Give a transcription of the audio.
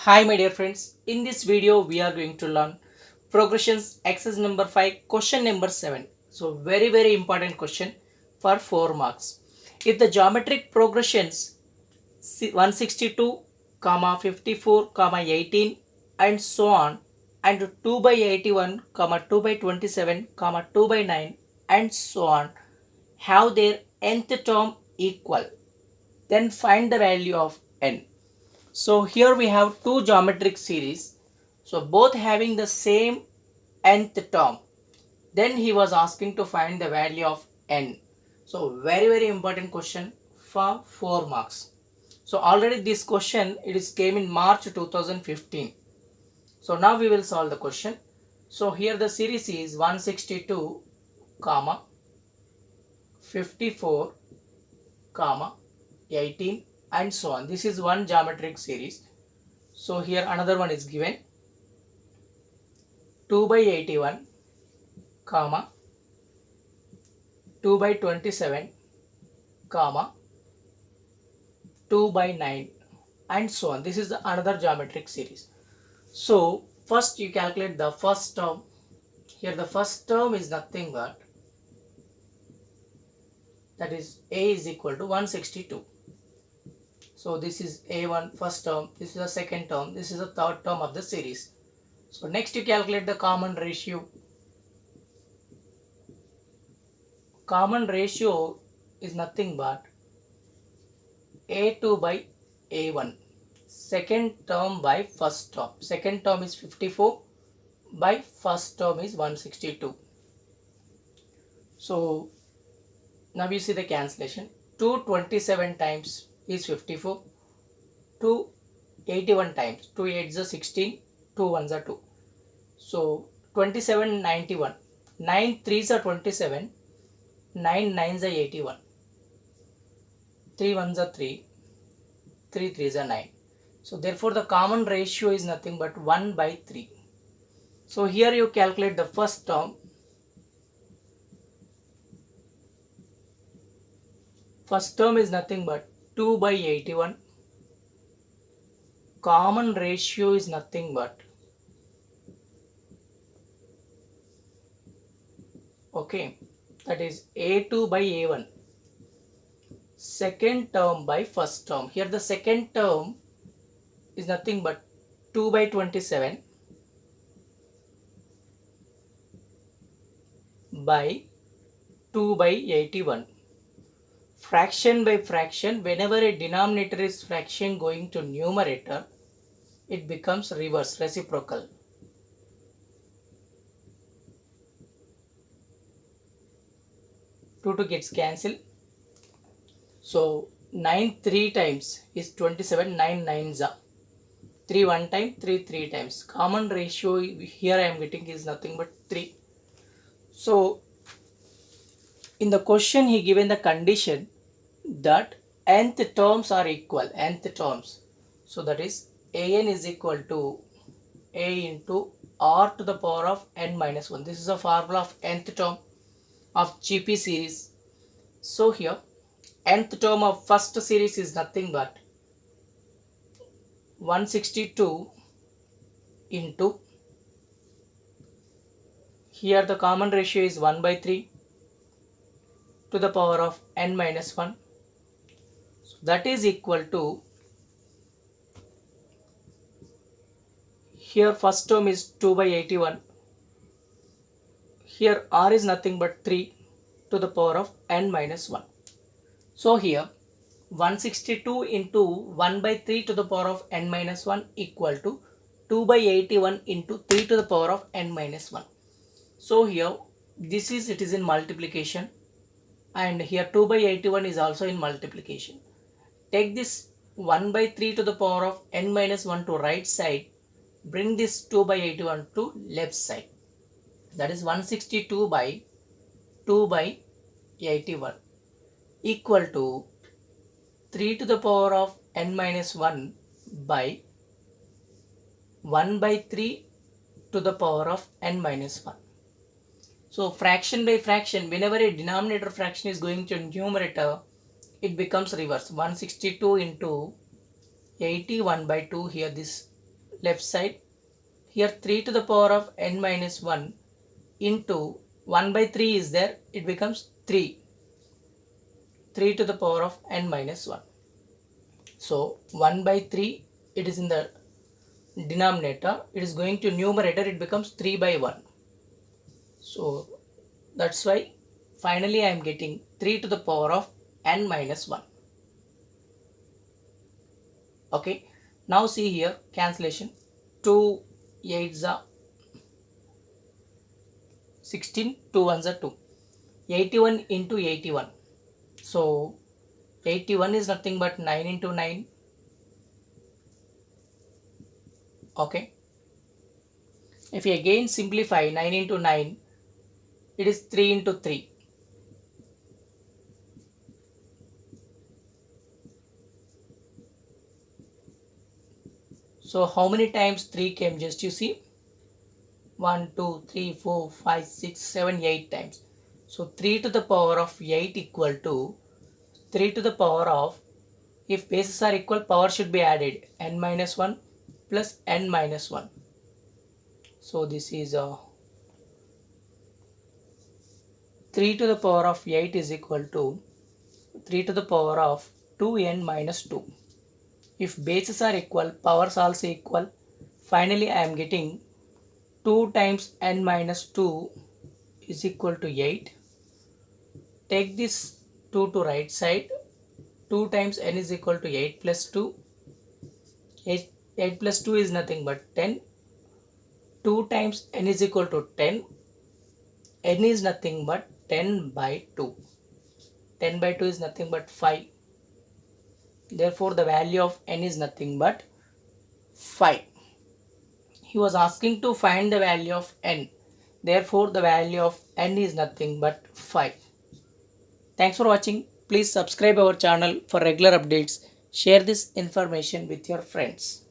Hi my dear friends, in this video we are going to learn progressions exercise number 5 question number 7. So very important question for 4 marks. If the geometric progressions 162, 54, 18 and so on and 2 by 81, 2 by 27, 2 by 9 and so on have their nth term equal, then find the value of n. So here we have two geometric series. So both having the same nth term. Then he was asking to find the value of n. So very important question for 4 marks. So already this question it is came in March 2015. So now we will solve the question. So here the series is 162, 54, 18 and so on. This is one geometric series. So here another one is given 2 by 81, 2 by 27, 2 by 9 and so on. This is another geometric series. So first you calculate the first term. Here the first term is nothing but that is a is equal to 162. So this is a1 first term, this is the second term, this is the third term of the series. So next you calculate the common ratio. Common ratio is nothing but a2 by a1, second term by first term. Second term is 54 by first term is 162. So now you see the cancellation. 227 times is 54, 281 times, 2 8s are 16, 2 1s are 2. So 27 91, 9 3s are 27, 9 9s are 81, 3 1s are 3, 3 3s are 9. So therefore the common ratio is nothing but 1 by 3. So here you calculate the first term. First term is nothing but 2 by 81. Common ratio is nothing but that is a2 by a1, second term by first term. Here the second term is nothing but 2 by 27 by 2 by 81. Fraction by fraction, whenever a denominator is fraction going to numerator, it becomes reverse, reciprocal. Two gets cancelled. So 9 3 times is 27, 9 9s are 3 1 time, 3 3 times. Common ratio here I am getting is nothing but 3. So in the question he given the condition that nth terms are equal, nth terms. So that is an is equal to a into r to the power of n minus 1. This is a formula of nth term of GP series. So here nth term of first series is nothing but 162 into, here the common ratio is 1 by 3 to the power of n minus 1. So that is equal to, here first term is 2 by 81. Here r is nothing but 3 to the power of n minus 1. So here 162 into 1 by 3 to the power of n minus 1 equal to 2 by 81 into 3 to the power of n minus 1. So here this is, it is in multiplication, and here 2 by 81 is also in multiplication. Take this 1 by 3 to the power of n minus 1 to right side, bring this 2 by 81 to left side. That is 162 by 2 by 81 equal to 3 to the power of n minus 1 by 1 by 3 to the power of n minus 1. So fraction by fraction, whenever a denominator fraction is going to numerator, it becomes reverse. 162 into 81 by 2, here this left side. Here 3 to the power of n minus 1 into 1 by 3 is there. It becomes 3. 3 to the power of n minus 1. So 1 by 3, it is in the denominator. It is going to numerator. It becomes 3 by 1. So that's why finally I am getting 3 to the power of n minus 1. Okay. Now see here cancellation. 2 8s are 16, 2 1s are 2. 81 into 81. So 81 is nothing but 9 into 9. Okay. If you again simplify 9 into 9, it is 3 into 3. So how many times 3 came? Just you see. 1, 2, 3, 4, 5, 6, 7, 8 times. So 3 to the power of 8 equal to 3 to the power of, if bases are equal, power should be added, n minus 1 plus n minus 1. So this is 3 to the power of 8 is equal to 3 to the power of 2n minus 2. If bases are equal, powers also equal. Finally, I am getting 2 times n minus 2 is equal to 8. Take this 2 to right side. 2 times n is equal to 8 plus 2. 8 plus 2 is nothing but 10. 2 times n is equal to 10. N is nothing but 10 by 2. 10 by 2 is nothing but 5. Therefore, the value of n is nothing but 5. He was asking to find the value of n. Therefore, the value of n is nothing but 5. Thanks for watching. Please subscribe our channel for regular updates. Share this information with your friends.